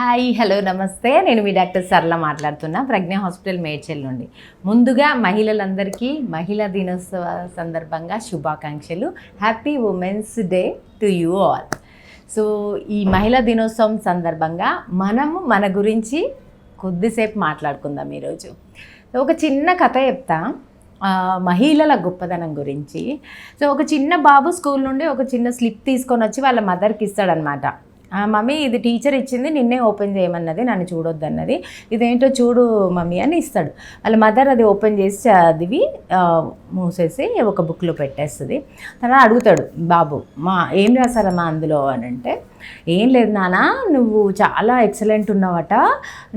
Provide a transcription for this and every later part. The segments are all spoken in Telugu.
హాయ్ హలో నమస్తే. నేను మీ డాక్టర్ సరళ మాట్లాడుతున్నా, ప్రజ్ఞ హాస్పిటల్ మేడ్చల్ నుండి. ముందుగా మహిళలందరికీ మహిళా దినోత్సవ సందర్భంగా శుభాకాంక్షలు. Happy women's day to you all. So ఈ మహిళా దినోత్సవం సందర్భంగా మనము మన గురించి కొద్దిసేపు మాట్లాడుకుందాం ఈరోజు. ఒక చిన్న కథ చెప్తా మహిళల గొప్పదనం గురించి. సో ఒక చిన్న బాబు స్కూల్ నుండి ఒక చిన్న స్లిప్ తీసుకొని వచ్చి వాళ్ళ మదర్కి ఇస్తాడనమాట. మమ్మీ ఇది టీచర్ ఇచ్చింది, నిన్నే ఓపెన్ చేయమన్నది, నన్ను చూడొద్దన్నది, ఇదేంటో చూడు మమ్మీ అని ఇస్తాడు. వాళ్ళ మదర్ అది ఓపెన్ చేసి చదివి మూసేసి ఒక బుక్లో పెట్టేస్తుంది. తర్వాత అడుగుతాడు బాబు, ఏం రాశారమ్మా అందులో అని అంటే, ఏం లేదు నాన్న, నువ్వు చాలా ఎక్సలెంట్ ఉన్నావట,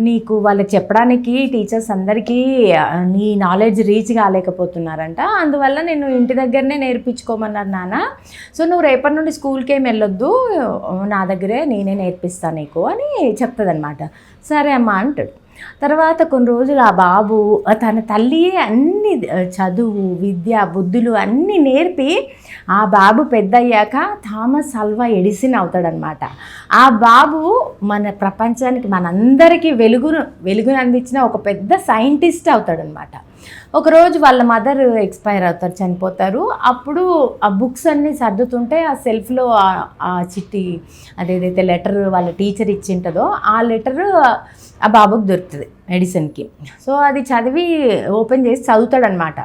నీకు వాళ్ళకి చెప్పడానికి టీచర్స్ అందరికీ నీ నాలెడ్జ్ రీచ్ కాలేకపోతున్నారంట, అందువల్ల నేను ఇంటి దగ్గరనే నేర్పించుకోమన్నారు నాన్న. సో నువ్వు రేపటి నుండి స్కూల్కి ఏమి వెళ్ళొద్దు, నా దగ్గరే నేనే నేర్పిస్తాను నీకు అని చెప్తుందనమాట. సరే అమ్మా అంటాడు. తర్వాత కొన్ని రోజులు ఆ బాబు తన తల్లి అన్ని చదువు విద్య బుద్ధులు అన్నీ నేర్పి ఆ బాబు పెద్ద అయ్యాక థామస్ అల్వా ఎడిసన్ అవుతాడనమాట. ఆ బాబు మన ప్రపంచానికి మనందరికీ వెలుగును అందించిన ఒక పెద్ద సైంటిస్ట్ అవుతాడనమాట. ఒకరోజు వాళ్ళ మదర్ ఎక్స్పైర్ అవుతారు, చనిపోతారు. అప్పుడు ఆ బుక్స్ అన్నీ సర్దుతుంటే ఆ సెల్ఫ్లో ఆ చిట్టి అదేదైతే లెటర్ వాళ్ళ టీచర్ ఇచ్చింటుందో ఆ లెటరు ఆ బాబుకి దొరుకుతుంది, ఎడిసన్కి. సో అది చదివి ఓపెన్ చేసి చదువుతాడనమాట.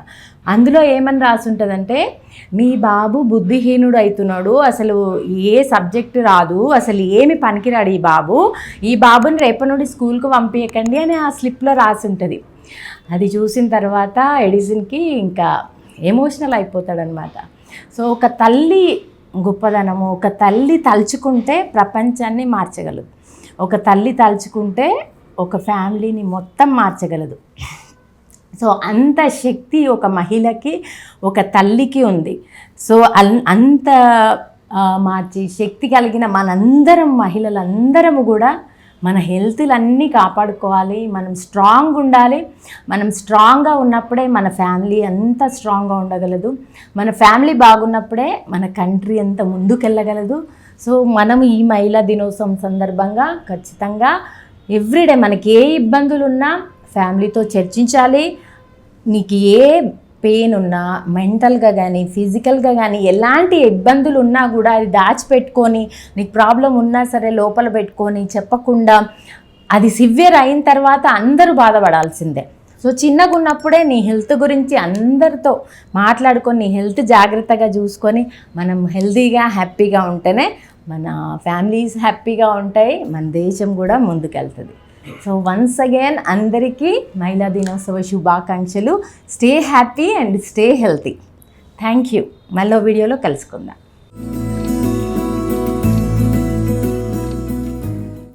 అందులో ఏమని రాసి ఉంటుందంటే, మీ బాబు బుద్ధిహీనుడు అవుతున్నాడు, అసలు ఏ సబ్జెక్టు రాదు, అసలు ఏమి పనికిరాడు ఈ బాబుని రేపటి నుండి స్కూల్కి పంపించకండి అని ఆ స్లిప్లో రాసి ఉంటుంది. అది చూసిన తర్వాత ఎడిసన్కి ఇంకా ఎమోషనల్ అయిపోతాడనమాట. సో ఒక తల్లి గొప్పదనము, ఒక తల్లి తలుచుకుంటే ప్రపంచాన్ని మార్చగలదు, ఒక తల్లి తలుచుకుంటే ఒక ఫ్యామిలీని మొత్తం మార్చగలదు. సో అంత శక్తి ఒక మహిళకి, ఒక తల్లికి ఉంది. సో అంత మార్చి శక్తి కలిగిన మనందరం మహిళలందరము కూడా మన హెల్త్లన్నీ కాపాడుకోవాలి, మనం స్ట్రాంగ్ ఉండాలి. మనం స్ట్రాంగ్గా ఉన్నప్పుడే మన ఫ్యామిలీ అంత స్ట్రాంగ్గా ఉండగలదు, మన ఫ్యామిలీ బాగున్నప్పుడే మన కంట్రీ అంత ముందుకెళ్ళగలదు. సో మనం ఈ మహిళా దినోత్సవం సందర్భంగా ఖచ్చితంగా ఎవ్రీడే మనకి ఏ ఇబ్బందులు ఉన్నా ఫ్యామిలీతో చర్చించాలి. నీకు ఏ పెయిన్ ఉన్నా మెంటల్గా కానీ ఫిజికల్గా కానీ ఎలాంటి ఇబ్బందులు ఉన్నా కూడా అది దాచిపెట్టుకొని, నీకు ప్రాబ్లం ఉన్నా సరే లోపల పెట్టుకొని చెప్పకుండా, అది సివియర్ అయిన తర్వాత అందరూ బాధపడాల్సిందే. సో చిన్నగా ఉన్నప్పుడే నీ హెల్త్ గురించి అందరితో మాట్లాడుకొని నీ హెల్త్ జాగ్రత్తగా చూసుకొని మనం హెల్తీగా హ్యాపీగా ఉంటేనే మన ఫ్యామిలీస్ హ్యాపీగా ఉంటాయి, మన దేశం కూడా ముందుకెళ్తుంది. సో వన్స్ అగైన్ అందరికీ మహిళా దినోత్సవ శుభాకాంక్షలు. Stay happy and stay healthy. Thank you. మళ్ళీ వీడియోలో కలుసుకుందాం.